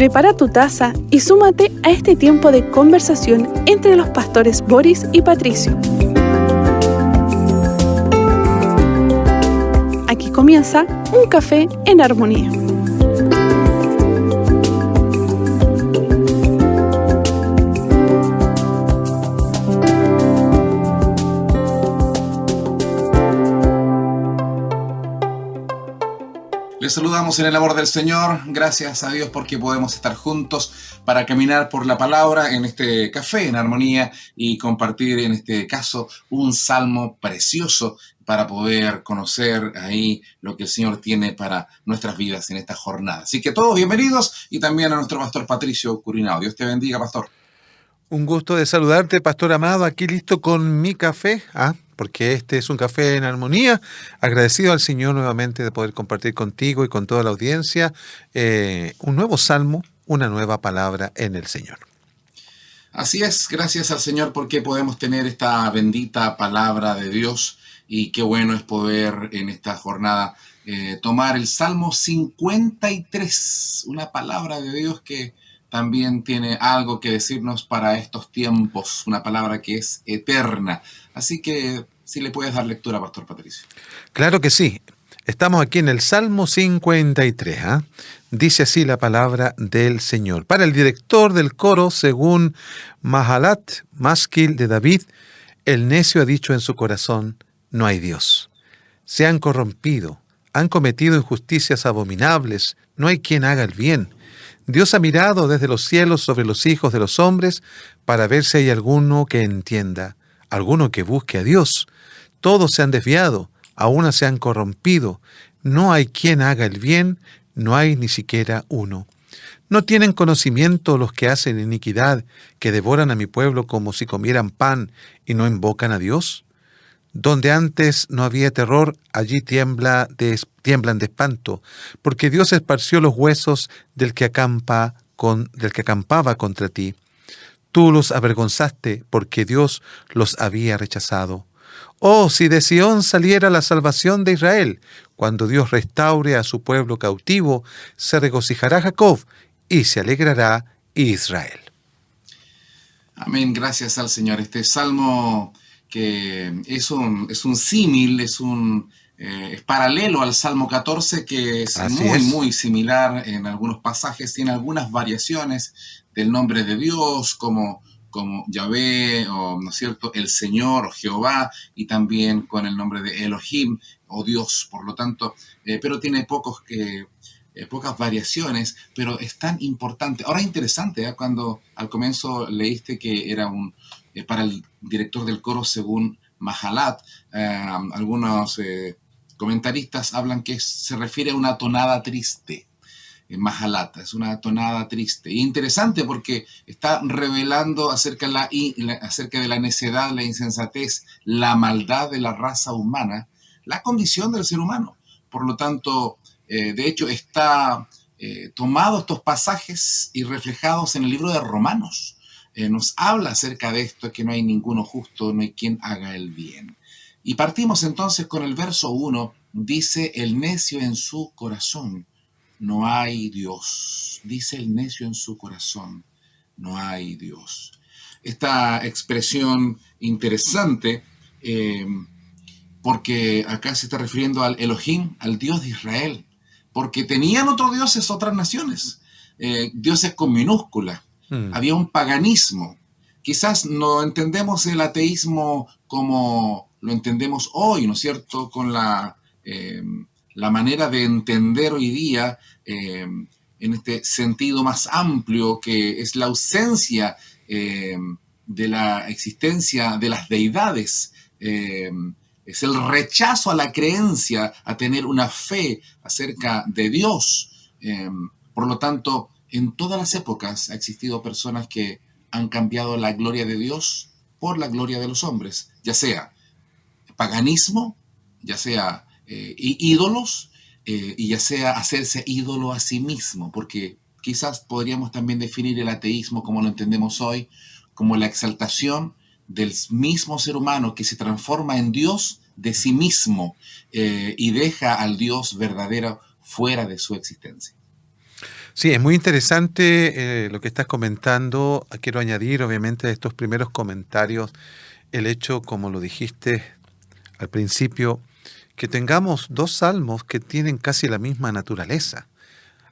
Prepara tu taza y súmate a este tiempo de conversación entre los pastores Boris y Patricio. Aquí comienza Un Café en Armonía. Les saludamos en el amor del Señor. Gracias a Dios porque podemos estar juntos para caminar por la palabra en este café en armonía y compartir en este caso un salmo precioso para poder conocer ahí lo que el Señor tiene para nuestras vidas en esta jornada. Así que todos bienvenidos y también a nuestro pastor Patricio Curinao. Dios te bendiga, pastor. Un gusto de saludarte, pastor amado, aquí listo con mi café, porque este es un café en armonía. Agradecido al Señor nuevamente de poder compartir contigo y con toda la audiencia un nuevo salmo, una nueva palabra en el Señor. Así es, gracias al Señor porque podemos tener esta bendita palabra de Dios y qué bueno es poder en esta jornada tomar el Salmo 53, una palabra de Dios que también tiene algo que decirnos para estos tiempos, una palabra que es eterna. Así que, si le puedes dar lectura, Pastor Patricio. Claro que sí. Estamos aquí en el Salmo 53. Dice así la palabra del Señor. Para el director del coro, según Mahalat, Masquil de David, el necio ha dicho en su corazón, no hay Dios. Se han corrompido, han cometido injusticias abominables, no hay quien haga el bien. Dios ha mirado desde los cielos sobre los hijos de los hombres para ver si hay alguno que entienda, alguno que busque a Dios. Todos se han desviado, a una se han corrompido. No hay quien haga el bien, no hay ni siquiera uno. ¿No tienen conocimiento los que hacen iniquidad, que devoran a mi pueblo como si comieran pan y no invocan a Dios? Donde antes no había terror, allí tiemblan de espanto, porque Dios esparció los huesos del que acampaba contra ti. Tú los avergonzaste, porque Dios los había rechazado. Oh, si de Sión saliera la salvación de Israel, cuando Dios restaure a su pueblo cautivo, se regocijará Jacob y se alegrará Israel. Amén, gracias al Señor. Este salmo que es un símil, es paralelo al Salmo 14, que es muy similar en algunos pasajes, tiene algunas variaciones del nombre de Dios, como Yahvé, o, ¿no es cierto?, el Señor, o Jehová, y también con el nombre de Elohim, o Dios, por lo tanto, pero tiene pocas variaciones, pero es tan importante. Ahora es interesante, cuando al comienzo leíste que era para el director del coro según Mahalat, algunos comentaristas hablan que se refiere a una tonada triste. Mahalat es una tonada triste. Interesante porque está revelando acerca de la necedad, la insensatez, la maldad de la raza humana, la condición del ser humano. Por lo tanto, de hecho, está tomado estos pasajes y reflejados en el libro de Romanos. Nos habla acerca de esto, que no hay ninguno justo, no hay quien haga el bien. Y partimos entonces con el verso 1, dice el necio en su corazón, no hay Dios. Dice el necio en su corazón, no hay Dios. Esta expresión interesante, porque acá se está refiriendo al Elohim, al Dios de Israel, porque tenían otros dioses, otras naciones, dioses con minúscula. Había un paganismo. Quizás no entendemos el ateísmo como lo entendemos hoy, ¿no es cierto?, con la manera de entender hoy día en este sentido más amplio, que es la ausencia de la existencia de las deidades, es el rechazo a la creencia, a tener una fe acerca de Dios. Por lo tanto, en todas las épocas ha existido personas que han cambiado la gloria de Dios por la gloria de los hombres, ya sea paganismo, ya sea ídolos, y ya sea hacerse ídolo a sí mismo, porque quizás podríamos también definir el ateísmo como lo entendemos hoy, como la exaltación del mismo ser humano que se transforma en Dios de sí mismo y deja al Dios verdadero fuera de su existencia. Sí, es muy interesante lo que estás comentando. Quiero añadir, obviamente, a estos primeros comentarios, el hecho, como lo dijiste al principio, que tengamos dos salmos que tienen casi la misma naturaleza.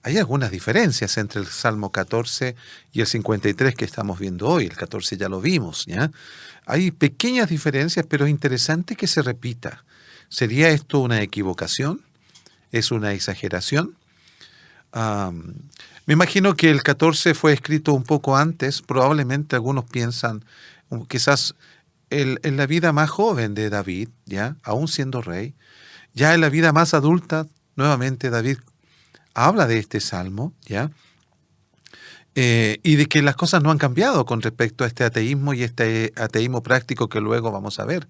Hay algunas diferencias entre el Salmo 14 y el 53 que estamos viendo hoy. El 14 ya lo vimos, ¿ya? Hay pequeñas diferencias, pero es interesante que se repita. ¿Sería esto una equivocación? ¿Es una exageración? Me imagino que el 14 fue escrito un poco antes. Probablemente algunos piensan, quizás en la vida más joven de David, ¿ya? Aún siendo rey, ya en la vida más adulta, nuevamente David habla de este salmo, ¿ya? Y de que las cosas no han cambiado con respecto a este ateísmo y este ateísmo práctico que luego vamos a ver.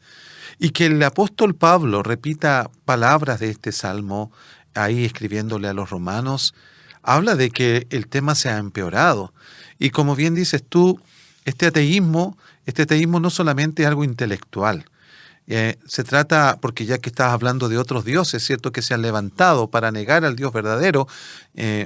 Y que el apóstol Pablo repita palabras de este salmo ahí escribiéndole a los romanos, habla de que el tema se ha empeorado. Y como bien dices tú, este ateísmo no solamente es algo intelectual. Se trata, porque ya que estás hablando de otros dioses, ¿cierto?, que se han levantado para negar al Dios verdadero,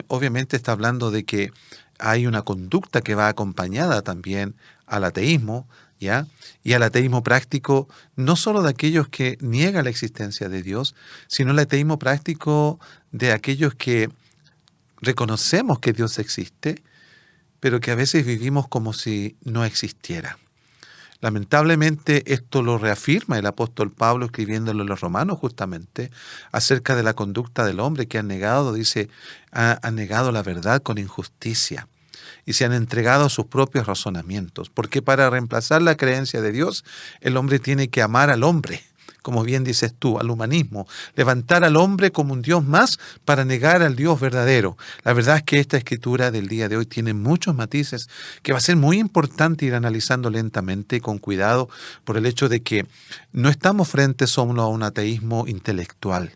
obviamente está hablando de que hay una conducta que va acompañada también al ateísmo, ¿ya? Y al ateísmo práctico, no solo de aquellos que niegan la existencia de Dios, sino el ateísmo práctico de aquellos que reconocemos que Dios existe, pero que a veces vivimos como si no existiera. Lamentablemente esto lo reafirma el apóstol Pablo escribiéndolo a los romanos justamente acerca de la conducta del hombre que han negado, dice, han negado la verdad con injusticia y se han entregado a sus propios razonamientos, porque para reemplazar la creencia de Dios, el hombre tiene que amar al hombre, como bien dices tú, al humanismo, levantar al hombre como un Dios más para negar al Dios verdadero. La verdad es que esta escritura del día de hoy tiene muchos matices que va a ser muy importante ir analizando lentamente, con cuidado, por el hecho de que no estamos frente solo a un ateísmo intelectual,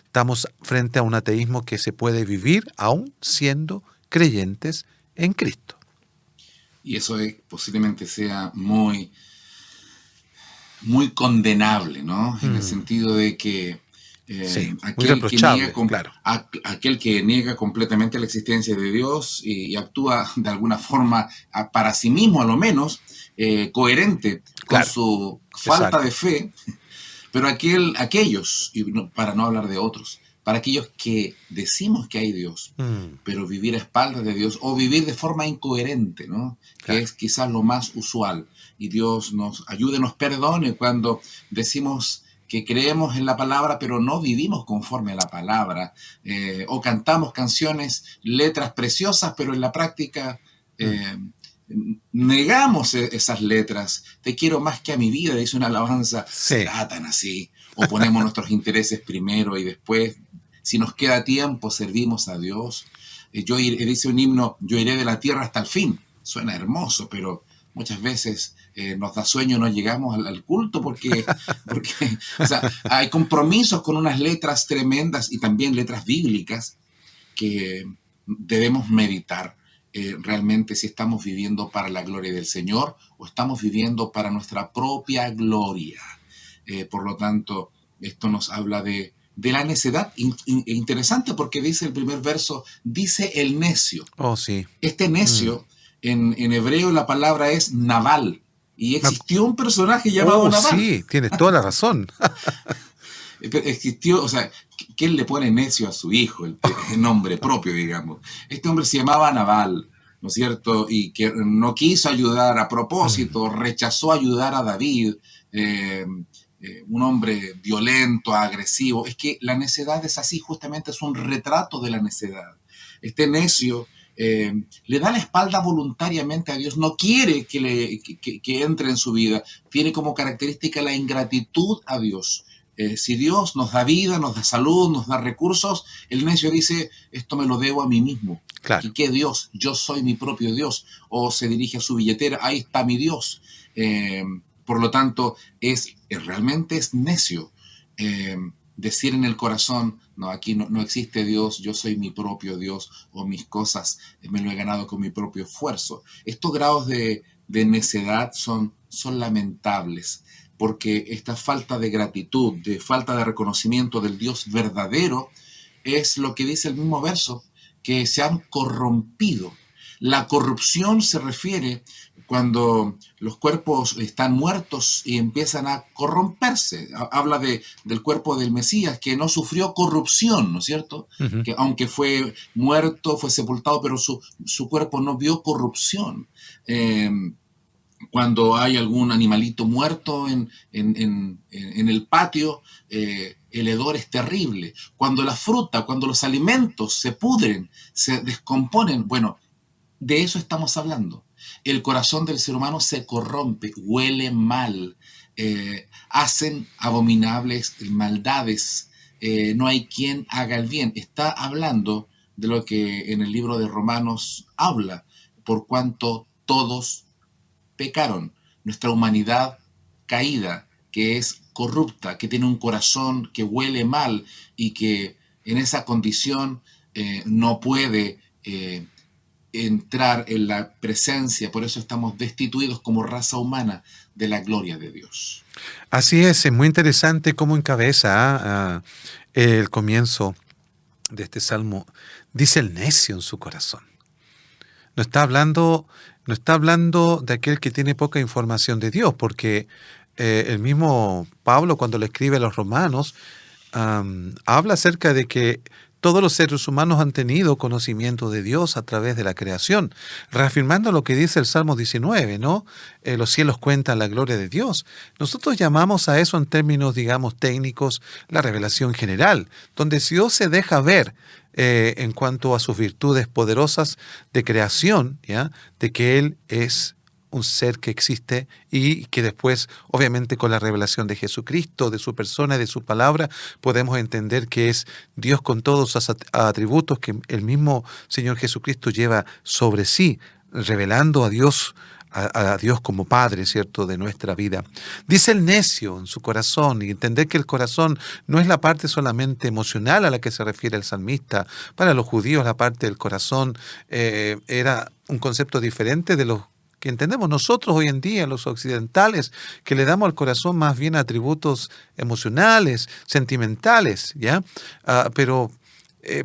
estamos frente a un ateísmo que se puede vivir aún siendo creyentes en Cristo. Y eso posiblemente sea muy condenable, ¿no? En el sentido de que Sí, muy aquel que reprochable, claro. aquel que niega completamente la existencia de Dios y actúa de alguna forma para sí mismo, a lo menos, coherente con Claro, su falta exacto. de fe, pero aquellos, y para no hablar de otros, para aquellos que decimos que hay Dios, pero vivir a espaldas de Dios o vivir de forma incoherente, ¿no? Que Claro. es quizás lo más usual. Y Dios nos ayude, nos perdone cuando decimos que creemos en la palabra, pero no vivimos conforme a la palabra, o cantamos canciones, letras preciosas, pero en la práctica negamos esas letras. Te quiero más que a mi vida, dice una alabanza. Sí. ¿Será tan así? O ponemos nuestros intereses primero y después, si nos queda tiempo, servimos a Dios. Dice un himno, yo iré de la tierra hasta el fin. Suena hermoso, pero muchas veces nos da sueño, no llegamos al culto porque o sea, hay compromisos con unas letras tremendas y también letras bíblicas que debemos meditar realmente si estamos viviendo para la gloria del Señor o estamos viviendo para nuestra propia gloria. Por lo tanto, esto nos habla de la necedad. Interesante porque dice el primer verso, dice el necio. Oh, sí. Este necio, en hebreo la palabra es Nabal. Y existió un personaje llamado Nabal. Sí, tienes toda la razón. Existió, o sea, ¿quién le pone necio a su hijo? El nombre propio, digamos. Este hombre se llamaba Nabal, ¿no es cierto? Y que no quiso ayudar a propósito, rechazó ayudar a David, un hombre violento, agresivo. Es que la necedad es así, justamente es un retrato de la necedad. Este necio le da la espalda voluntariamente a Dios, no quiere que entre en su vida, tiene como característica la ingratitud a Dios. Si Dios nos da vida, nos da salud, nos da recursos, el necio dice, esto me lo debo a mí mismo. Claro. ¿Y qué Dios? Yo soy mi propio Dios. O se dirige a su billetera, ahí está mi Dios. Por lo tanto, realmente es necio decir en el corazón, no, aquí no existe Dios, yo soy mi propio Dios, o mis cosas me lo he ganado con mi propio esfuerzo. Estos grados de necedad son lamentables, porque esta falta de gratitud, de falta de reconocimiento del Dios verdadero, es lo que dice el mismo verso, que se han corrompido. La corrupción se refiere cuando los cuerpos están muertos y empiezan a corromperse. Habla del cuerpo del Mesías, que no sufrió corrupción, ¿no es cierto? Ujú. Que aunque fue muerto, fue sepultado, pero su cuerpo no vio corrupción. Eh, Cuando hay algún animalito muerto en el patio, el hedor es terrible. Cuando la fruta, cuando los alimentos se pudren, se descomponen, bueno, de eso estamos hablando. El corazón del ser humano se corrompe, huele mal, hacen abominables maldades, no hay quien haga el bien. Está hablando de lo que en el libro de Romanos habla, por cuanto todos pecaron. Nuestra humanidad caída, que es corrupta, que tiene un corazón que huele mal y que en esa condición no puede entrar en la presencia, por eso estamos destituidos como raza humana de la gloria de Dios. Así es muy interesante cómo encabeza el comienzo de este salmo. Dice el necio en su corazón. No está hablando de aquel que tiene poca información de Dios, porque el mismo Pablo, cuando le escribe a los romanos, habla acerca de que todos los seres humanos han tenido conocimiento de Dios a través de la creación, reafirmando lo que dice el Salmo 19, ¿no? Los cielos cuentan la gloria de Dios. Nosotros llamamos a eso en términos, digamos, técnicos, la revelación general, donde Dios se deja ver en cuanto a sus virtudes poderosas de creación, ¿ya? De que Él es un ser que existe y que después, obviamente, con la revelación de Jesucristo, de su persona y de su palabra, podemos entender que es Dios con todos sus atributos que el mismo Señor Jesucristo lleva sobre sí, revelando a Dios como Padre, ¿cierto?, de nuestra vida. Dice el necio en su corazón, y entender que el corazón no es la parte solamente emocional a la que se refiere el salmista. Para los judíos la parte del corazón era un concepto diferente de los que entendemos nosotros hoy en día, los occidentales, que le damos al corazón más bien atributos emocionales, sentimentales, ¿ya? Pero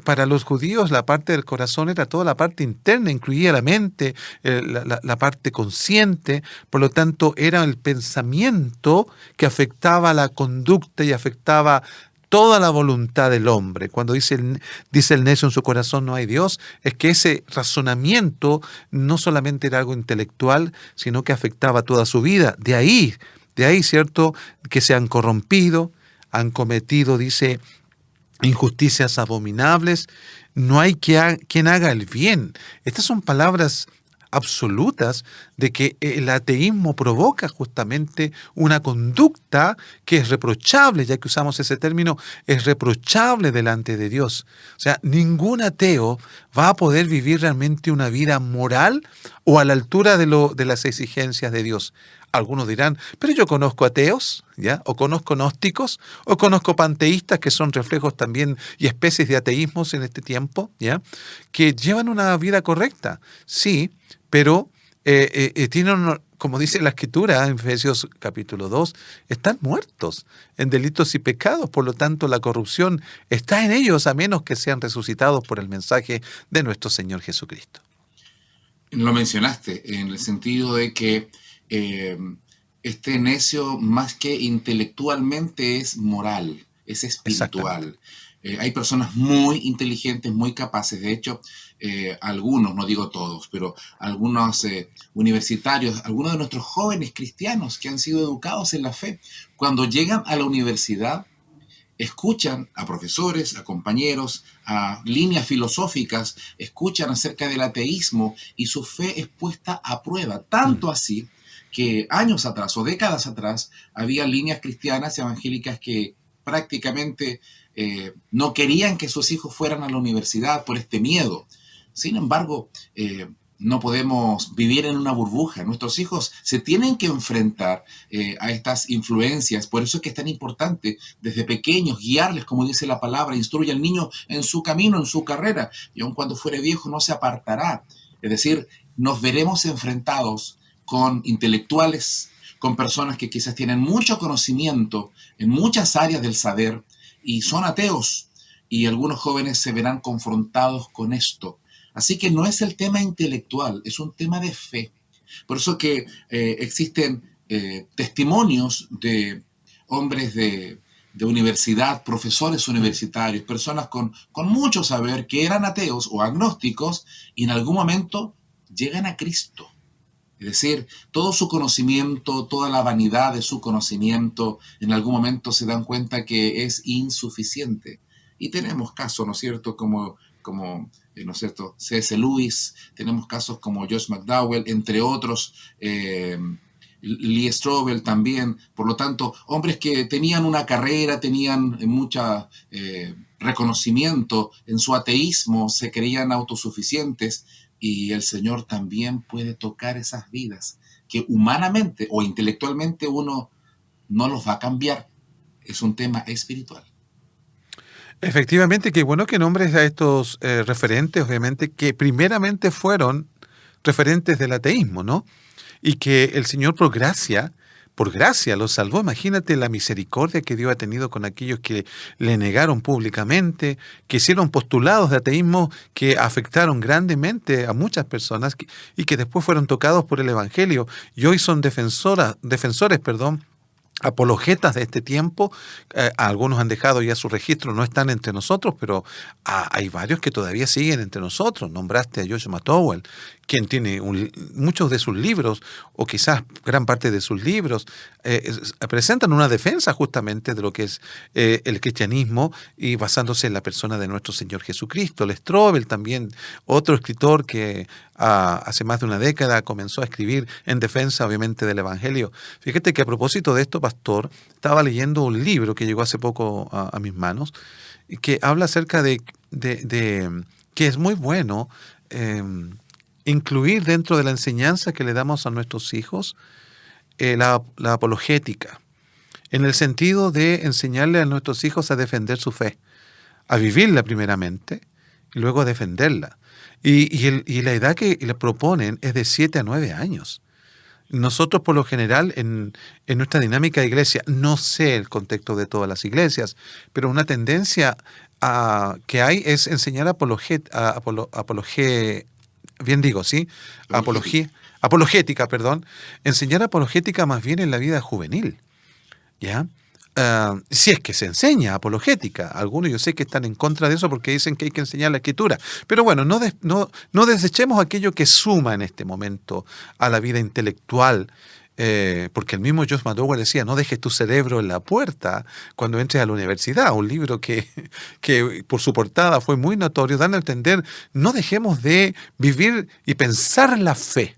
para los judíos la parte del corazón era toda la parte interna, incluía la mente, la parte consciente, por lo tanto era el pensamiento que afectaba la conducta y afectaba toda la voluntad del hombre. Cuando dice el necio en su corazón no hay Dios, es que ese razonamiento no solamente era algo intelectual, sino que afectaba toda su vida. De ahí, ¿cierto?, que se han corrompido, han cometido, dice, injusticias abominables, no hay quien haga el bien. Estas son palabras absolutas de que el ateísmo provoca justamente una conducta que es reprochable, ya que usamos ese término, es reprochable delante de Dios. O sea, ningún ateo va a poder vivir realmente una vida moral o a la altura de las exigencias de Dios. Algunos dirán, pero yo conozco ateos, ¿ya? O conozco gnósticos, o conozco panteístas, que son reflejos también y especies de ateísmos en este tiempo, ¿ya? Que llevan una vida correcta, sí, pero tienen, como dice la Escritura en Efesios capítulo 2, están muertos en delitos y pecados, por lo tanto la corrupción está en ellos a menos que sean resucitados por el mensaje de nuestro Señor Jesucristo. Lo mencionaste en el sentido de que este necio más que intelectualmente es moral, es espiritual. Hay personas muy inteligentes, muy capaces. De hecho, algunos, no digo todos, pero algunos universitarios, algunos de nuestros jóvenes cristianos que han sido educados en la fe, cuando llegan a la universidad, escuchan a profesores, a compañeros, a líneas filosóficas, escuchan acerca del ateísmo y su fe es puesta a prueba. Tanto así que años atrás o décadas atrás había líneas cristianas evangélicas que prácticamente no querían que sus hijos fueran a la universidad por este miedo. Sin embargo, no podemos vivir en una burbuja. Nuestros hijos se tienen que enfrentar a estas influencias. Por eso es que es tan importante desde pequeños guiarles, como dice la palabra, instruye al niño en su camino, en su carrera, y aun cuando fuere viejo no se apartará. Es decir, nos veremos enfrentados con intelectuales, con personas que quizás tienen mucho conocimiento en muchas áreas del saber y son ateos. y algunos jóvenes se verán confrontados con esto. Así que no es el tema intelectual, es un tema de fe. Por eso que existen testimonios de hombres de universidad, profesores universitarios, personas con mucho saber que eran ateos o agnósticos y en algún momento llegan a Cristo. Es decir, todo su conocimiento, toda la vanidad de su conocimiento, en algún momento se dan cuenta que es insuficiente. Y tenemos casos, ¿no es cierto?, como ¿no es cierto?, C.S. Lewis, tenemos casos como Josh McDowell, entre otros, Lee Strobel también. Por lo tanto, hombres que tenían una carrera, tenían mucho reconocimiento en su ateísmo, se creían autosuficientes, y el Señor también puede tocar esas vidas que humanamente o intelectualmente uno no los va a cambiar. Es un tema espiritual. Efectivamente, qué bueno que nombres a estos referentes, obviamente, que primeramente fueron referentes del ateísmo, ¿no? Y que el Señor por gracia los salvó. Imagínate la misericordia que Dios ha tenido con aquellos que le negaron públicamente, que hicieron postulados de ateísmo que afectaron grandemente a muchas personas y que después fueron tocados por el Evangelio y hoy son defensores, apologetas de este tiempo. Algunos han dejado ya su registro, no están entre nosotros, pero hay varios que todavía siguen entre nosotros. Nombraste a Josh McDowell, quien tiene muchos de sus libros, o quizás gran parte de sus libros, presentan una defensa justamente de lo que es el cristianismo y basándose en la persona de nuestro Señor Jesucristo. Lee Strobel también, otro escritor que hace más de una década comenzó a escribir en defensa, obviamente, del Evangelio. Fíjate que a propósito de esto, pastor, estaba leyendo un libro que llegó hace poco a mis manos, y que habla acerca de que es muy bueno incluir dentro de la enseñanza que le damos a nuestros hijos la apologética, en el sentido de enseñarle a nuestros hijos a defender su fe, a vivirla primeramente y luego a defenderla. Y la edad que le proponen es de 7 a 9 años. Nosotros, por lo general, en nuestra dinámica de iglesia, no sé el contexto de todas las iglesias, pero una tendencia que hay es enseñar apologética, enseñar apologética más bien en la vida juvenil, ¿ya? Si es que se enseña apologética. Algunos yo sé que están en contra de eso porque dicen que hay que enseñar la escritura. Pero bueno, no desechemos aquello que suma en este momento a la vida intelectual, porque el mismo Josh McDowell decía, no dejes tu cerebro en la puerta cuando entres a la universidad. Un libro que por su portada fue muy notorio, dando a entender, no dejemos de vivir y pensar la fe.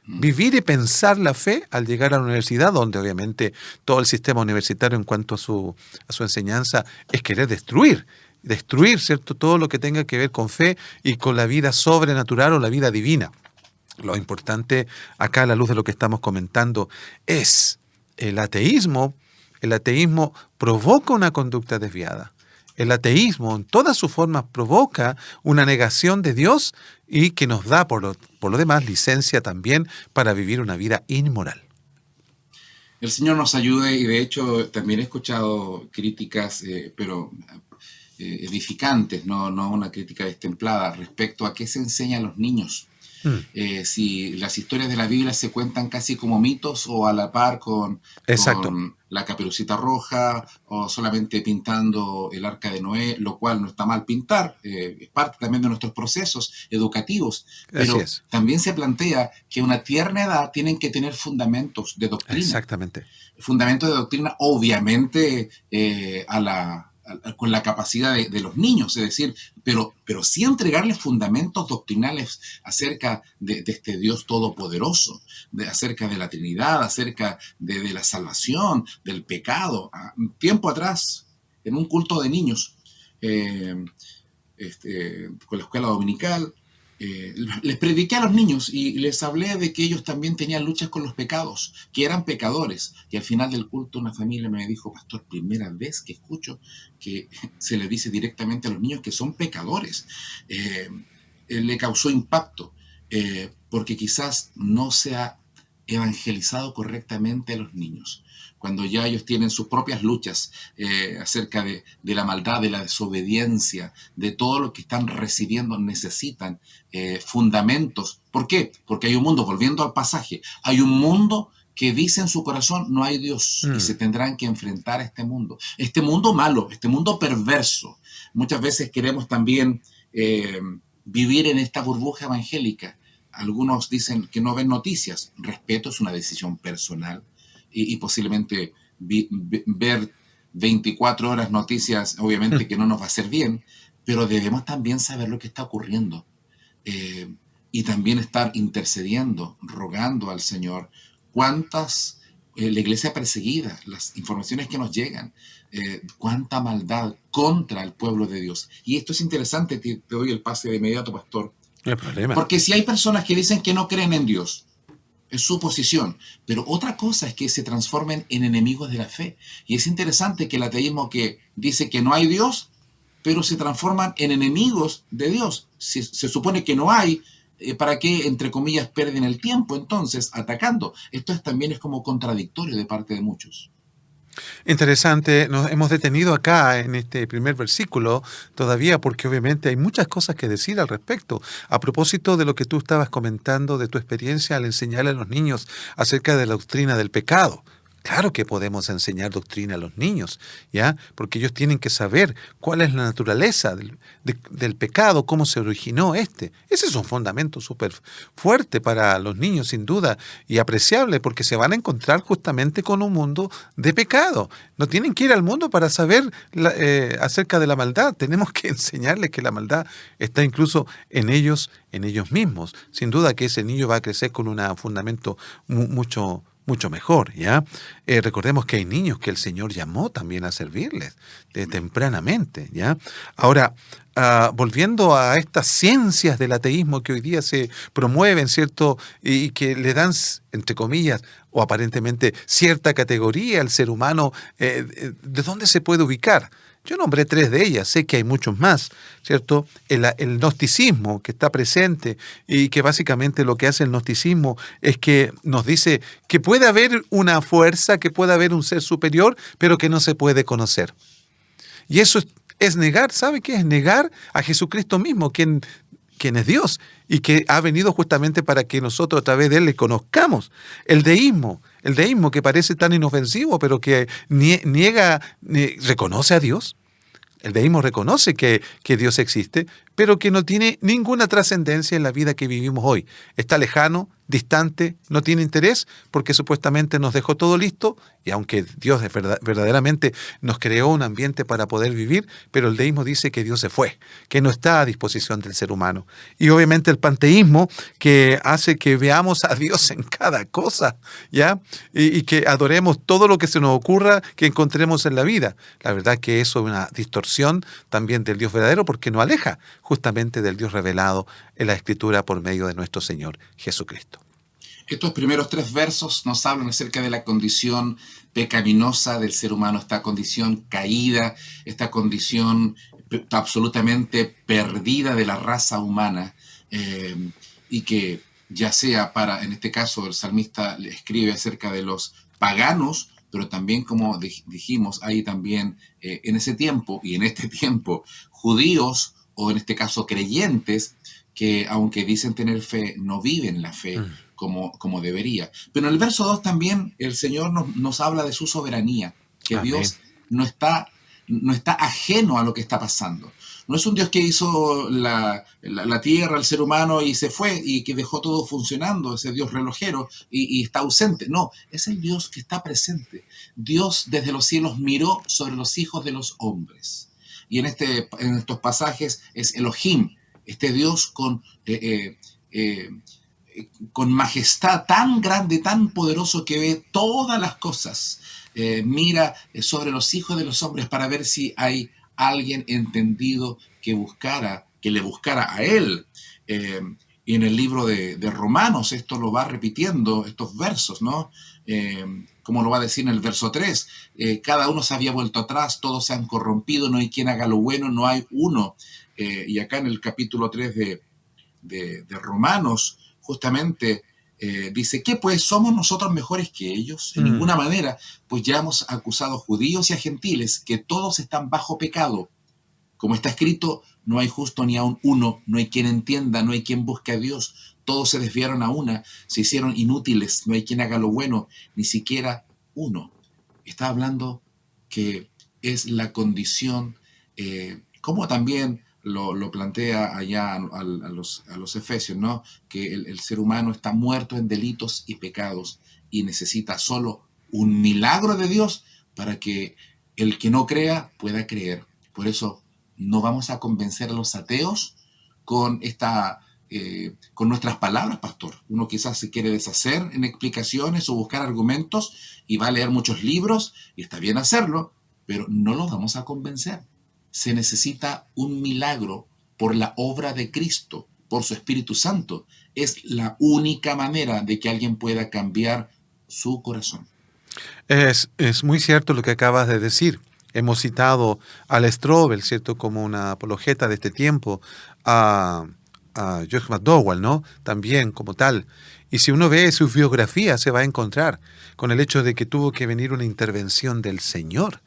Vivir y pensar la fe al llegar a la universidad, donde obviamente todo el sistema universitario en cuanto a su enseñanza es querer destruir, ¿cierto? Todo lo que tenga que ver con fe y con la vida sobrenatural o la vida divina. Lo importante acá, a la luz de lo que estamos comentando, es el ateísmo. El ateísmo provoca una conducta desviada. El ateísmo, en todas sus formas, provoca una negación de Dios y que nos da, por lo demás, licencia también para vivir una vida inmoral. El Señor nos ayude, y de hecho también he escuchado críticas, pero edificantes, no una crítica destemplada, respecto a qué se enseña a los niños. Si las historias de la Biblia se cuentan casi como mitos o a la par con la Caperucita Roja o solamente pintando el Arca de Noé, lo cual no está mal pintar, es parte también de nuestros procesos educativos, pero también se plantea que a una tierna edad tienen que tener fundamentos de doctrina. Exactamente. Fundamentos de doctrina, obviamente, con la capacidad de los niños, es decir, pero sí entregarles fundamentos doctrinales acerca de este Dios todopoderoso, acerca de la Trinidad, acerca de la salvación, del pecado. Tiempo atrás, en un culto de niños, con la escuela dominical, les prediqué a los niños y les hablé de que ellos también tenían luchas con los pecados, que eran pecadores. Y al final del culto una familia me dijo, pastor, primera vez que escucho que se le dice directamente a los niños que son pecadores. Le causó impacto, porque quizás no se ha evangelizado correctamente a los niños. cuando ya ellos tienen sus propias luchas acerca de la maldad, de la desobediencia, de todo lo que están recibiendo, necesitan fundamentos. ¿Por qué? Porque hay un mundo, volviendo al pasaje, hay un mundo que dice en su corazón, no hay Dios, y se tendrán que enfrentar a este mundo malo, este mundo perverso. Muchas veces queremos también vivir en esta burbuja evangélica. Algunos dicen que no ven noticias. Respeto, es una decisión personal, y posiblemente ver 24 horas noticias, obviamente que no nos va a hacer bien, pero debemos también saber lo que está ocurriendo y también estar intercediendo, rogando al Señor. ¿Cuántas, la iglesia perseguida, las informaciones que nos llegan, cuánta maldad contra el pueblo de Dios? Y esto es interesante, te doy el pase de inmediato, pastor. No hay problema. Porque si hay personas que dicen que no creen en Dios, es su posición, pero otra cosa es que se transformen en enemigos de la fe. Y es interesante que el ateísmo que dice que no hay Dios, pero se transforman en enemigos de Dios. Si se supone que no hay, ¿para qué, entre comillas, pierden el tiempo entonces atacando? Esto también es como contradictorio de parte de muchos. Interesante, nos hemos detenido acá en este primer versículo todavía porque obviamente hay muchas cosas que decir al respecto. A propósito de lo que tú estabas comentando de tu experiencia al enseñarle a los niños acerca de la doctrina del pecado. Claro que podemos enseñar doctrina a los niños, ¿ya? Porque ellos tienen que saber cuál es la naturaleza del pecado, cómo se originó este. Ese es un fundamento súper fuerte para los niños, sin duda, y apreciable, porque se van a encontrar justamente con un mundo de pecado. No tienen que ir al mundo para saber acerca de la maldad. Tenemos que enseñarles que la maldad está incluso en ellos mismos. Sin duda que ese niño va a crecer con un fundamento mucho mejor, ¿ya? Recordemos que hay niños que el Señor llamó también a servirles tempranamente, ¿ya? Ahora, volviendo a estas ciencias del ateísmo que hoy día se promueven, ¿cierto? Y que le dan, entre comillas, o aparentemente cierta categoría al ser humano, ¿de dónde se puede ubicar? Yo nombré 3 de ellas, sé que hay muchos más, ¿cierto? El gnosticismo que está presente y que básicamente lo que hace el gnosticismo es que nos dice que puede haber una fuerza, que puede haber un ser superior, pero que no se puede conocer. Y eso es negar, ¿sabe qué? Es negar a Jesucristo mismo, quien es Dios y que ha venido justamente para que nosotros a través de Él le conozcamos. El deísmo que parece tan inofensivo, pero que reconoce a Dios. El deísmo reconoce que Dios existe, pero que no tiene ninguna trascendencia en la vida que vivimos hoy. Está lejano, distante, no tiene interés, porque supuestamente nos dejó todo listo, y aunque Dios verdaderamente nos creó un ambiente para poder vivir, pero el deísmo dice que Dios se fue, que no está a disposición del ser humano. Y obviamente el panteísmo, que hace que veamos a Dios en cada cosa, ¿ya? Y que adoremos todo lo que se nos ocurra, que encontremos en la vida. La verdad que eso es una distorsión también del Dios verdadero, porque nos aleja justamente del Dios revelado en la Escritura por medio de nuestro Señor Jesucristo. Estos primeros 3 versos nos hablan acerca de la condición pecaminosa del ser humano, esta condición caída, esta condición absolutamente perdida de la raza humana, y que ya sea en este caso el salmista le escribe acerca de los paganos, pero también, como dijimos, hay también en ese tiempo y en este tiempo judíos, o en este caso creyentes, que aunque dicen tener fe, no viven la fe como debería. Pero en el verso 2 también el Señor nos habla de su soberanía, que Amén. Dios no está ajeno a lo que está pasando. No es un Dios que hizo la tierra, el ser humano y se fue y que dejó todo funcionando, ese Dios relojero y está ausente. No, es el Dios que está presente. Dios desde los cielos miró sobre los hijos de los hombres. Y en estos pasajes es Elohim, este Dios con majestad tan grande, tan poderoso, que ve todas las cosas. Mira sobre los hijos de los hombres para ver si hay alguien entendido que le buscara a él. Y en el libro de Romanos esto lo va repitiendo, estos versos, ¿no? Como lo va a decir en el verso 3, cada uno se había vuelto atrás, todos se han corrompido, no hay quien haga lo bueno, no hay uno. Y acá en el capítulo 3 de Romanos, justamente dice, ¿qué pues? ¿Somos nosotros mejores que ellos? En ninguna manera, pues ya hemos acusado a judíos y a gentiles que todos están bajo pecado. Como está escrito, no hay justo ni aun uno, no hay quien entienda, no hay quien busque a Dios. Todos se desviaron a una, se hicieron inútiles, no hay quien haga lo bueno, ni siquiera uno. Está hablando que es la condición, como también lo plantea allá a los Efesios, ¿no? Que el ser humano está muerto en delitos y pecados y necesita solo un milagro de Dios para que el que no crea pueda creer. Por eso no vamos a convencer a los ateos con con nuestras palabras, pastor. Uno quizás se quiere deshacer en explicaciones o buscar argumentos y va a leer muchos libros, y está bien hacerlo, pero no los vamos a convencer. Se necesita un milagro por la obra de Cristo, por su Espíritu Santo. Es la única manera de que alguien pueda cambiar su corazón. Es muy cierto lo que acabas de decir. Hemos citado al Strobel, ¿cierto?, como una apologeta de este tiempo, a George McDowell, ¿no?, también como tal. Y si uno ve su biografía, se va a encontrar con el hecho de que tuvo que venir una intervención del Señor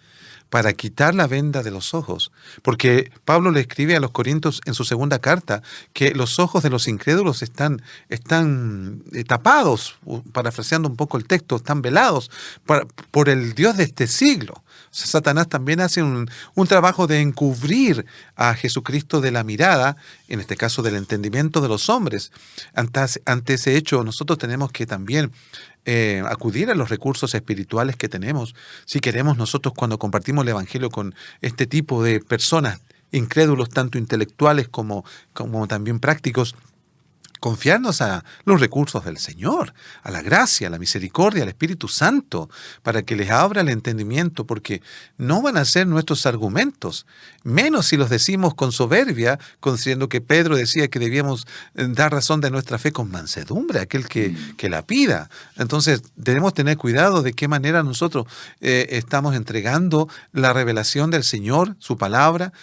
para quitar la venda de los ojos. Porque Pablo le escribe a los Corintios en su segunda carta que los ojos de los incrédulos están tapados, parafraseando un poco el texto, están velados por el Dios de este siglo. O sea, Satanás también hace un trabajo de encubrir a Jesucristo de la mirada, en este caso del entendimiento de los hombres. Ante ese hecho, nosotros tenemos que también acudir a los recursos espirituales que tenemos. Si queremos nosotros, cuando compartimos el Evangelio con este tipo de personas, incrédulos, tanto intelectuales como también prácticos, confiarnos a los recursos del Señor, a la gracia, a la misericordia, al Espíritu Santo, para que les abra el entendimiento, porque no van a ser nuestros argumentos, menos si los decimos con soberbia, considerando que Pedro decía que debíamos dar razón de nuestra fe con mansedumbre, aquel que la pida. Entonces, debemos tener cuidado de qué manera nosotros estamos entregando la revelación del Señor, su palabra,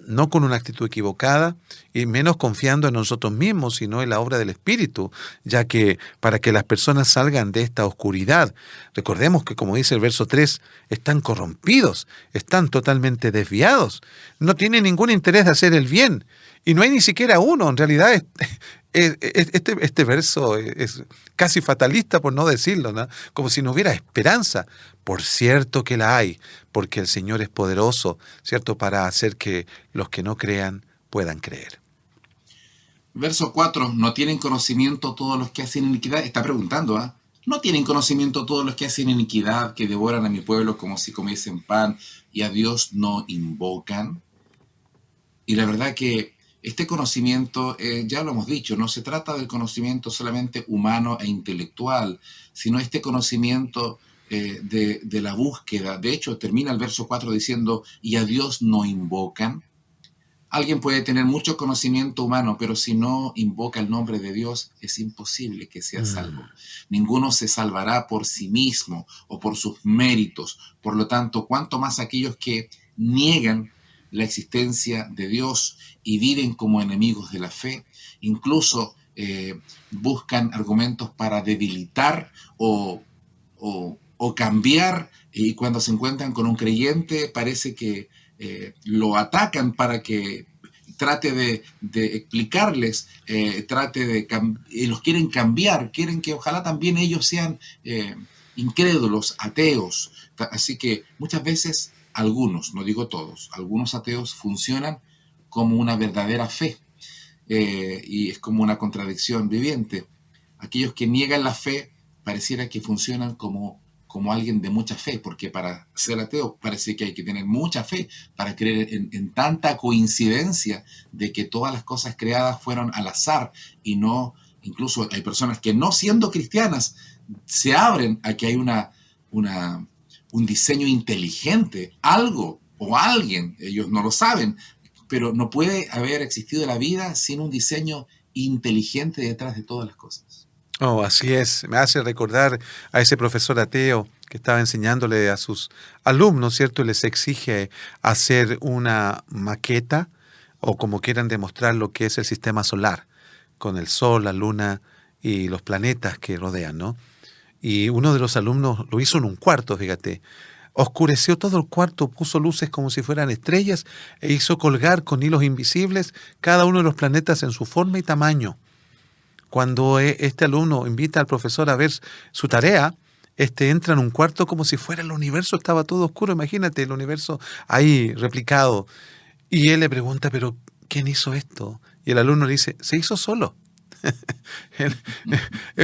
no con una actitud equivocada, y menos confiando en nosotros mismos, sino en la obra del Espíritu, ya que para que las personas salgan de esta oscuridad, recordemos que, como dice el verso 3, están corrompidos, están totalmente desviados, no tienen ningún interés de hacer el bien, y no hay ni siquiera uno. En realidad, este verso es casi fatalista, por no decirlo, ¿no?, como si no hubiera esperanza. Por cierto que la hay, porque el Señor es poderoso, ¿cierto?, para hacer que los que no crean puedan creer. Verso 4, ¿no tienen conocimiento todos los que hacen iniquidad? Está preguntando, ¿no tienen conocimiento todos los que hacen iniquidad, que devoran a mi pueblo como si comiesen pan, y a Dios no invocan? Y la verdad que este conocimiento, ya lo hemos dicho, no se trata del conocimiento solamente humano e intelectual, sino este conocimiento de la búsqueda. De hecho, termina el verso 4 diciendo, y a Dios no invocan. Alguien puede tener mucho conocimiento humano, pero si no invoca el nombre de Dios, es imposible que sea salvo. Ninguno se salvará por sí mismo o por sus méritos. Por lo tanto, cuanto más aquellos que niegan la existencia de Dios y viven como enemigos de la fe, incluso buscan argumentos para debilitar o cambiar, y cuando se encuentran con un creyente parece que lo atacan para que trate de explicarles, y los quieren cambiar, quieren que ojalá también ellos sean incrédulos, ateos. Así que muchas veces algunos, no digo todos, algunos ateos funcionan como una verdadera fe, y es como una contradicción viviente. Aquellos que niegan la fe pareciera que funcionan como alguien de mucha fe, porque para ser ateo parece que hay que tener mucha fe para creer en tanta coincidencia de que todas las cosas creadas fueron al azar, y no, incluso hay personas que no siendo cristianas se abren a que hay un diseño inteligente, algo o alguien, ellos no lo saben, pero no puede haber existido la vida sin un diseño inteligente detrás de todas las cosas. Oh, así es. Me hace recordar a ese profesor ateo que estaba enseñándole a sus alumnos, ¿cierto? Y les exige hacer una maqueta, o como quieran demostrar lo que es el sistema solar, con el sol, la luna y los planetas que rodean, ¿no? Y uno de los alumnos lo hizo en un cuarto, fíjate. Oscureció todo el cuarto, puso luces como si fueran estrellas e hizo colgar con hilos invisibles cada uno de los planetas en su forma y tamaño. Cuando este alumno invita al profesor a ver su tarea, entra en un cuarto como si fuera el universo, estaba todo oscuro, imagínate el universo ahí replicado. Y él le pregunta, ¿pero quién hizo esto? Y el alumno le dice, se hizo solo.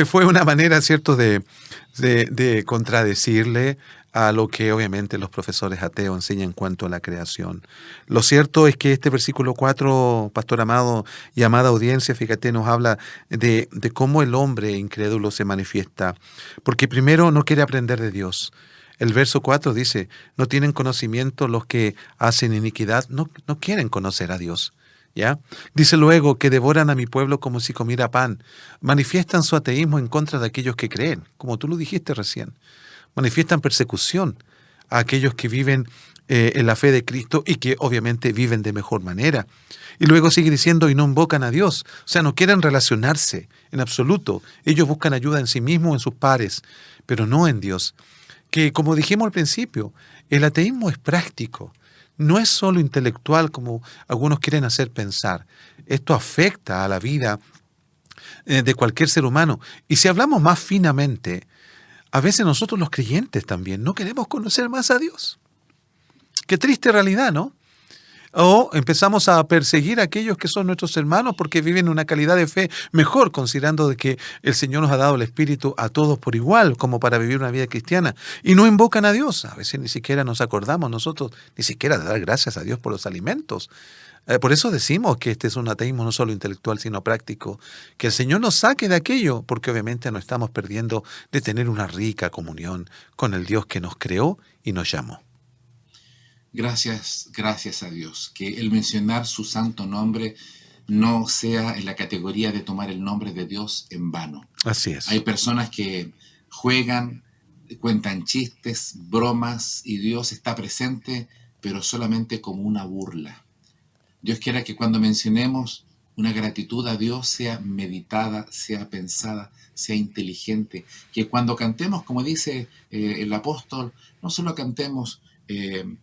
Fue una manera, ¿cierto?, de contradecirle a lo que obviamente los profesores ateos enseñan en cuanto a la creación. Lo cierto es que este versículo 4, pastor amado y amada audiencia, fíjate, nos habla de cómo el hombre incrédulo se manifiesta, porque primero no quiere aprender de Dios. El verso 4 dice, no tienen conocimiento los que hacen iniquidad, no quieren conocer a Dios. ¿Ya? Dice luego que devoran a mi pueblo como si comiera pan. Manifiestan su ateísmo en contra de aquellos que creen, como tú lo dijiste recién. Manifiestan persecución a aquellos que viven en la fe de Cristo y que obviamente viven de mejor manera. Y luego sigue diciendo, y no invocan a Dios. O sea, no quieren relacionarse en absoluto. Ellos buscan ayuda en sí mismos, en sus pares, pero no en Dios. Que como dijimos al principio, el ateísmo es práctico. No es solo intelectual como algunos quieren hacer pensar. Esto afecta a la vida de cualquier ser humano. Y si hablamos más finamente, a veces nosotros los creyentes también no queremos conocer más a Dios. Qué triste realidad, ¿no? O empezamos a perseguir a aquellos que son nuestros hermanos porque viven una calidad de fe mejor, considerando de que el Señor nos ha dado el Espíritu a todos por igual, como para vivir una vida cristiana. Y no invocan a Dios. A veces ni siquiera nos acordamos nosotros, ni siquiera de dar gracias a Dios por los alimentos. Por eso decimos que este es un ateísmo no solo intelectual, sino práctico. Que el Señor nos saque de aquello, porque obviamente nos estamos perdiendo de tener una rica comunión con el Dios que nos creó y nos llamó. Gracias a Dios. Que el mencionar su santo nombre no sea en la categoría de tomar el nombre de Dios en vano. Así es. Hay personas que juegan, cuentan chistes, bromas, y Dios está presente, pero solamente como una burla. Dios quiera que cuando mencionemos una gratitud a Dios sea meditada, sea pensada, sea inteligente. Que cuando cantemos, como dice el apóstol, no solo cantemos en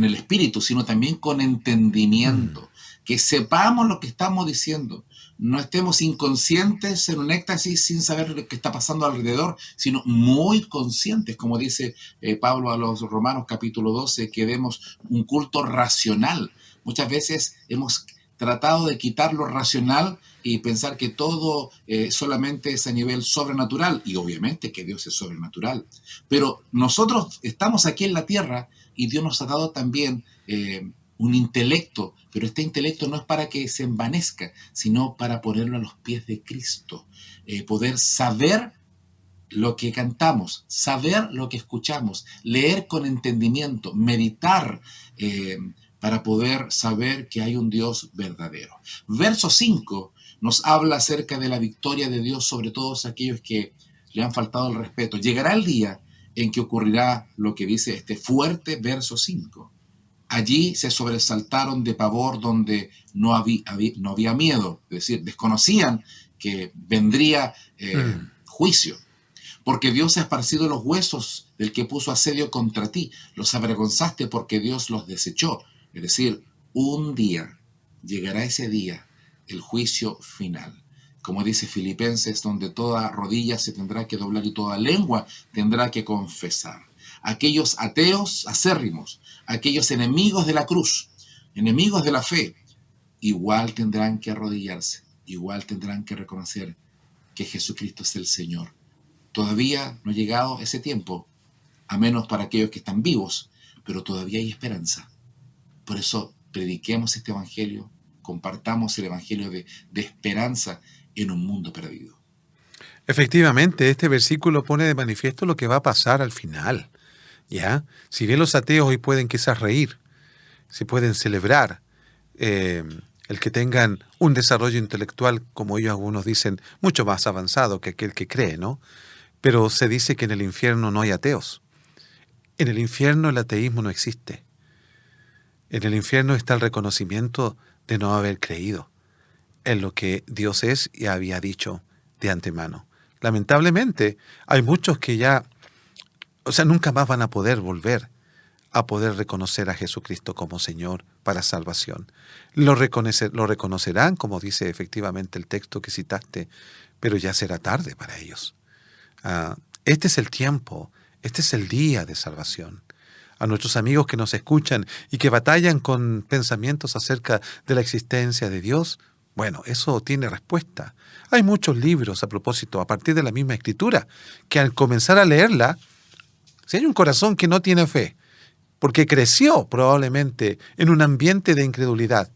el espíritu, sino también con entendimiento. Que sepamos lo que estamos diciendo. No estemos inconscientes en un éxtasis sin saber lo que está pasando alrededor, sino muy conscientes, como dice Pablo a los Romanos capítulo 12, que demos un culto racional. Muchas veces hemos tratado de quitar lo racional y pensar que todo solamente es a nivel sobrenatural, y obviamente que Dios es sobrenatural. Pero nosotros estamos aquí en la tierra y Dios nos ha dado también un intelecto, pero este intelecto no es para que se envanezca, sino para ponerlo a los pies de Cristo. Poder saber lo que cantamos, saber lo que escuchamos, leer con entendimiento, meditar, para poder saber que hay un Dios verdadero. Verso 5 nos habla acerca de la victoria de Dios sobre todos aquellos que le han faltado el respeto. Llegará el día en que ocurrirá lo que dice este fuerte verso 5. Allí se sobresaltaron de pavor donde no había miedo, es decir, desconocían que vendría juicio. Porque Dios ha esparcido los huesos del que puso asedio contra ti. Los avergonzaste porque Dios los desechó. Es decir, un día, llegará ese día, el juicio final. Como dice Filipenses, donde toda rodilla se tendrá que doblar y toda lengua tendrá que confesar. Aquellos ateos acérrimos, aquellos enemigos de la cruz, enemigos de la fe, igual tendrán que arrodillarse, igual tendrán que reconocer que Jesucristo es el Señor. Todavía no ha llegado ese tiempo, a menos para aquellos que están vivos, pero todavía hay esperanza. Por eso prediquemos este evangelio, compartamos el evangelio de esperanza en un mundo perdido. Efectivamente, este versículo pone de manifiesto lo que va a pasar al final. ¿Ya? Si bien los ateos hoy pueden quizás reír, si pueden celebrar el que tengan un desarrollo intelectual, como ellos algunos dicen, mucho más avanzado que aquel que cree, ¿no? Pero se dice que en el infierno no hay ateos. En el infierno el ateísmo no existe. En el infierno está el reconocimiento de no haber creído. en lo que Dios es y había dicho de antemano. Lamentablemente, hay muchos que ya, nunca más van a poder volver a poder reconocer a Jesucristo como Señor para salvación. Lo reconocerán, como dice efectivamente el texto que citaste, pero ya será tarde para ellos. Este es el tiempo, este es el día de salvación. A nuestros amigos que nos escuchan y que batallan con pensamientos acerca de la existencia de Dios, bueno, eso tiene respuesta. Hay muchos libros a propósito, a partir de la misma Escritura, que al comenzar a leerla, si hay un corazón que no tiene fe, porque creció probablemente en un ambiente de incredulidad.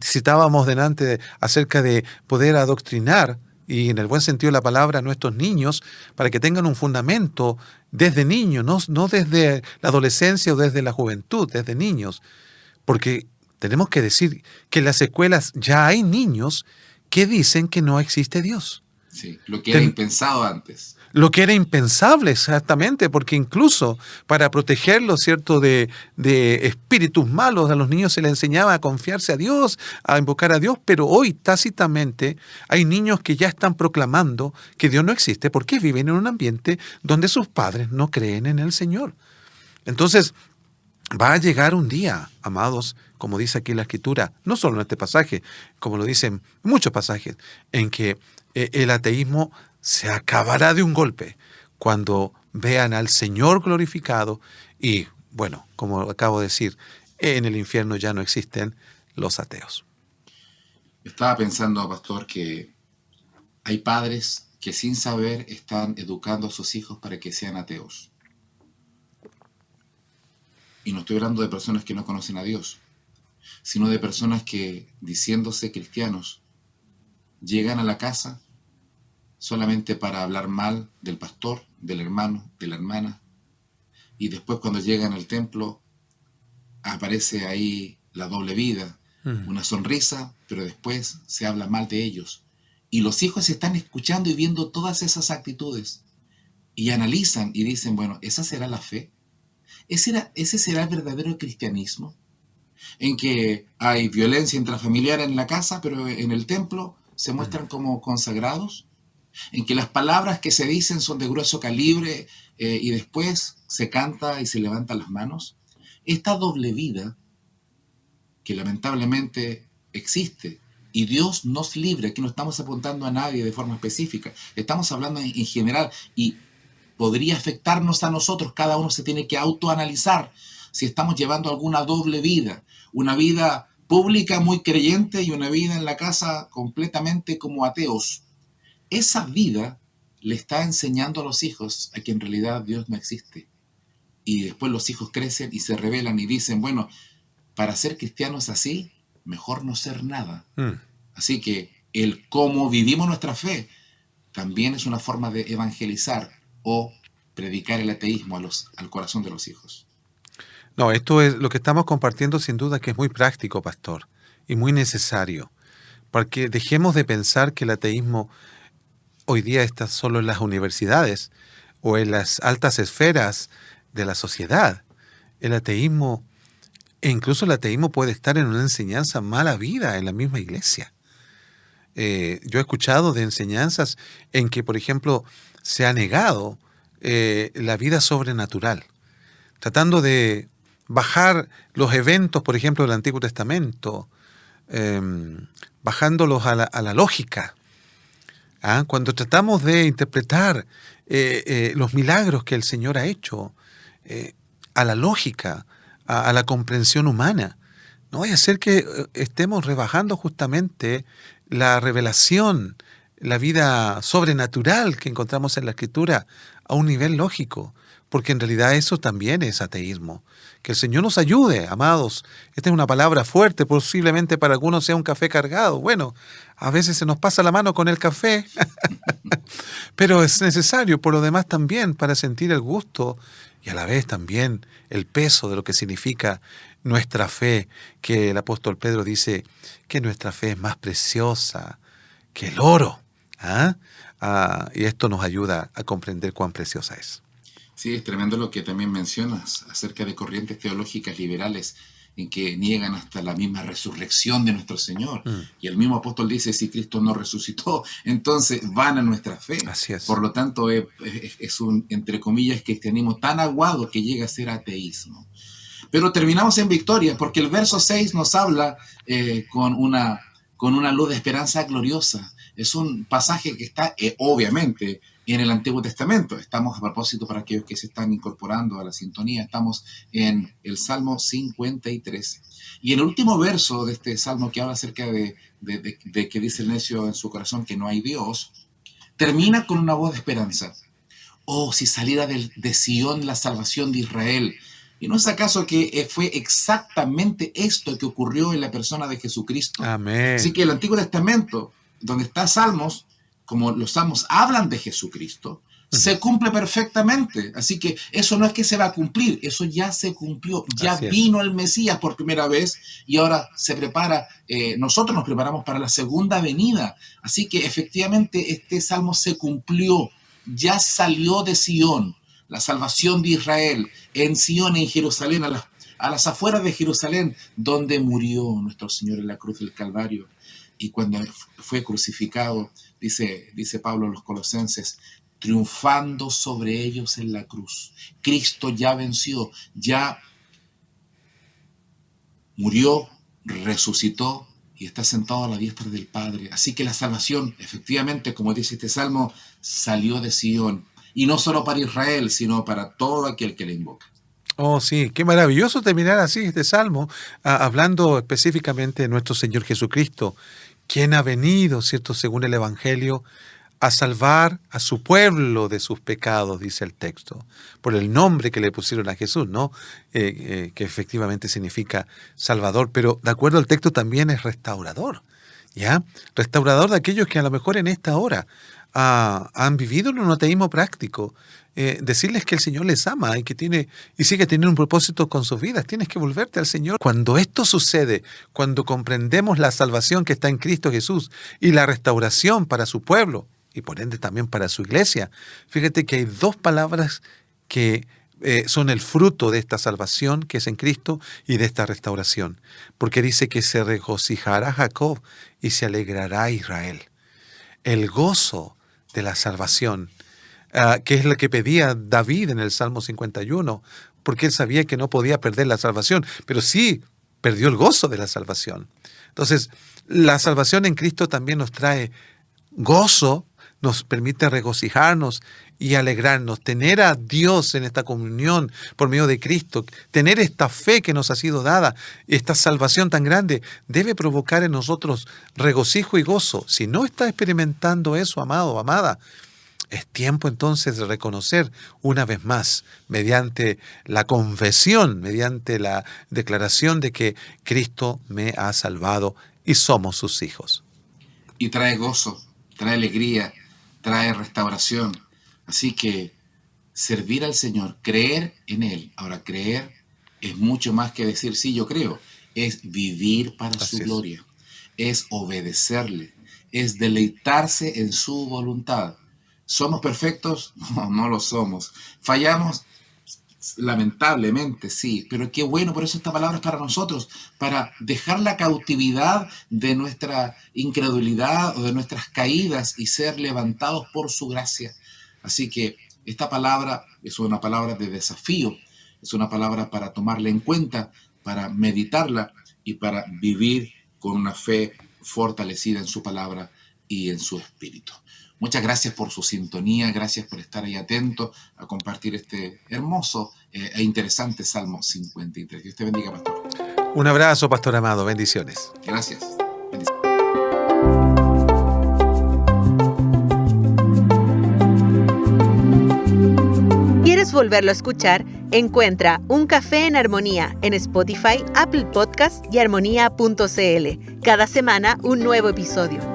Citábamos delante acerca de poder adoctrinar, y en el buen sentido de la palabra, a nuestros niños, para que tengan un fundamento desde niños, no desde la adolescencia o desde la juventud, desde niños. Porque tenemos que decir que en las escuelas ya hay niños que dicen que no existe Dios. Sí, lo que era impensado antes. Lo que era impensable, exactamente, porque incluso para protegerlos, ¿cierto?, de espíritus malos, a los niños se les enseñaba a confiarse a Dios, a invocar a Dios, pero hoy tácitamente hay niños que ya están proclamando que Dios no existe porque viven en un ambiente donde sus padres no creen en el Señor. Entonces, va a llegar un día, amados, como dice aquí la Escritura, no solo en este pasaje, como lo dicen muchos pasajes, en que el ateísmo se acabará de un golpe cuando vean al Señor glorificado y, bueno, como acabo de decir, en el infierno ya no existen los ateos. Estaba pensando, pastor, que hay padres que sin saber están educando a sus hijos para que sean ateos. Y no estoy hablando de personas que no conocen a Dios, sino de personas que, diciéndose cristianos, llegan a la casa solamente para hablar mal del pastor, del hermano, de la hermana, y después cuando llegan al templo aparece ahí la doble vida, una sonrisa, pero después se habla mal de ellos. Y los hijos están escuchando y viendo todas esas actitudes y analizan y dicen, bueno, ¿esa será la fe? ¿Ese será el verdadero cristianismo? En que hay violencia intrafamiliar en la casa, pero en el templo se muestran como consagrados. En que las palabras que se dicen son de grueso calibre y después se canta y se levantan las manos. Esta doble vida que lamentablemente existe, y Dios nos libre, aquí no estamos apuntando a nadie de forma específica, estamos hablando en general, y podría afectarnos a nosotros. Cada uno se tiene que autoanalizar si estamos llevando alguna doble vida, una vida pública muy creyente y una vida en la casa completamente como ateos. Esa vida le está enseñando a los hijos a que en realidad Dios no existe. Y después los hijos crecen y se rebelan y dicen, bueno, para ser cristianos así, mejor no ser nada. Así que el cómo vivimos nuestra fe también es una forma de evangelizar o predicar el ateísmo al corazón de los hijos. No, esto es lo que estamos compartiendo, sin duda que es muy práctico, pastor, y muy necesario, porque dejemos de pensar que el ateísmo hoy día está solo en las universidades o en las altas esferas de la sociedad. El ateísmo, e incluso el ateísmo puede estar en una enseñanza mala vida en la misma iglesia. Yo he escuchado de enseñanzas en que, por ejemplo, se ha negado la vida sobrenatural, tratando de bajar los eventos, por ejemplo, del Antiguo Testamento, bajándolos a la lógica. Cuando tratamos de interpretar los milagros que el Señor ha hecho a la lógica, a la comprensión humana, no vaya a ser que estemos rebajando justamente la revelación, la vida sobrenatural que encontramos en la Escritura a un nivel lógico, porque en realidad eso también es ateísmo. Que el Señor nos ayude, amados. Esta es una palabra fuerte, posiblemente para algunos sea un café cargado. Bueno, a veces se nos pasa la mano con el café, pero es necesario por lo demás también para sentir el gusto y a la vez también el peso de lo que significa nuestra fe, que el apóstol Pedro dice que nuestra fe es más preciosa que el oro. Y esto nos ayuda a comprender cuán preciosa es. Sí, es tremendo lo que también mencionas acerca de corrientes teológicas liberales en que niegan hasta la misma resurrección de nuestro Señor. Y el mismo apóstol dice, si Cristo no resucitó, entonces vana nuestra fe. Así es. Por lo tanto, es un, entre comillas, cristianismo tan aguado que llega a ser ateísmo. Pero terminamos en victoria, porque el verso 6 nos habla con una luz de esperanza gloriosa. Es un pasaje que está, obviamente, en el Antiguo Testamento. Estamos, a propósito, para aquellos que se están incorporando a la sintonía, estamos en el Salmo 53. Y en el último verso de este Salmo, que habla acerca de que dice el necio en su corazón que no hay Dios, termina con una voz de esperanza. Oh, si saliera de Sion la salvación de Israel. ¿Y no es acaso que fue exactamente esto que ocurrió en la persona de Jesucristo? Amén. Así que el Antiguo Testamento, donde está Salmos, como los Salmos hablan de Jesucristo, se cumple perfectamente. Así que eso no es que se va a cumplir, eso ya se cumplió. Ya vino el Mesías por primera vez y ahora se prepara, nosotros nos preparamos para la segunda venida. Así que efectivamente este Salmo se cumplió, ya salió de Sion, la salvación de Israel, en Sion, en Jerusalén, a las afueras de Jerusalén, donde murió nuestro Señor en la cruz del Calvario. Y cuando fue crucificado, dice Pablo a los Colosenses, triunfando sobre ellos en la cruz. Cristo ya venció, ya murió, resucitó y está sentado a la diestra del Padre. Así que la salvación, efectivamente, como dice este Salmo, salió de Sion. Y no solo para Israel, sino para todo aquel que le invoca. Oh, sí, qué maravilloso terminar así este Salmo, hablando específicamente de nuestro Señor Jesucristo, quien ha venido, ¿cierto?, según el Evangelio, a salvar a su pueblo de sus pecados, dice el texto, por el nombre que le pusieron a Jesús, ¿no? Que efectivamente significa Salvador, pero de acuerdo al texto también es restaurador, ¿ya? Restaurador de aquellos que a lo mejor en esta hora han vivido en un ateísmo práctico. Decirles que el Señor les ama y que tiene y sigue teniendo un propósito con sus vidas. Tienes que volverte al Señor. Cuando esto sucede, cuando comprendemos la salvación que está en Cristo Jesús y la restauración para su pueblo y por ende también para su iglesia, fíjate que hay dos palabras que son el fruto de esta salvación que es en Cristo y de esta restauración. Porque dice que se regocijará Jacob y se alegrará Israel. El gozo de la salvación, que es lo que pedía David en el Salmo 51, porque él sabía que no podía perder la salvación, pero sí perdió el gozo de la salvación. Entonces, la salvación en Cristo también nos trae gozo, nos permite regocijarnos y alegrarnos, tener a Dios en esta comunión por medio de Cristo, tener esta fe que nos ha sido dada, esta salvación tan grande, debe provocar en nosotros regocijo y gozo. Si no está experimentando eso, amado o amada, es tiempo entonces de reconocer una vez más, mediante la confesión, mediante la declaración de que Cristo me ha salvado y somos sus hijos. Y trae gozo, trae alegría, trae restauración. Así que servir al Señor, creer en Él. Ahora, creer es mucho más que decir, sí, yo creo. Es vivir para su gloria. Es obedecerle. Es deleitarse en su voluntad. ¿Somos perfectos? No, no lo somos. ¿Fallamos? Lamentablemente, sí. Pero qué bueno, por eso esta palabra es para nosotros, para dejar la cautividad de nuestra incredulidad o de nuestras caídas y ser levantados por su gracia. Así que esta palabra es una palabra de desafío, es una palabra para tomarla en cuenta, para meditarla y para vivir con una fe fortalecida en su palabra y en su espíritu. Muchas gracias por su sintonía, gracias por estar ahí atento a compartir este hermoso e interesante Salmo 53. Dios te bendiga, pastor. Un abrazo, pastor amado. Bendiciones. Gracias. ¿Quieres volverlo a escuchar? Encuentra Un Café en Armonía en Spotify, Apple Podcasts y armonía.cl. Cada semana un nuevo episodio.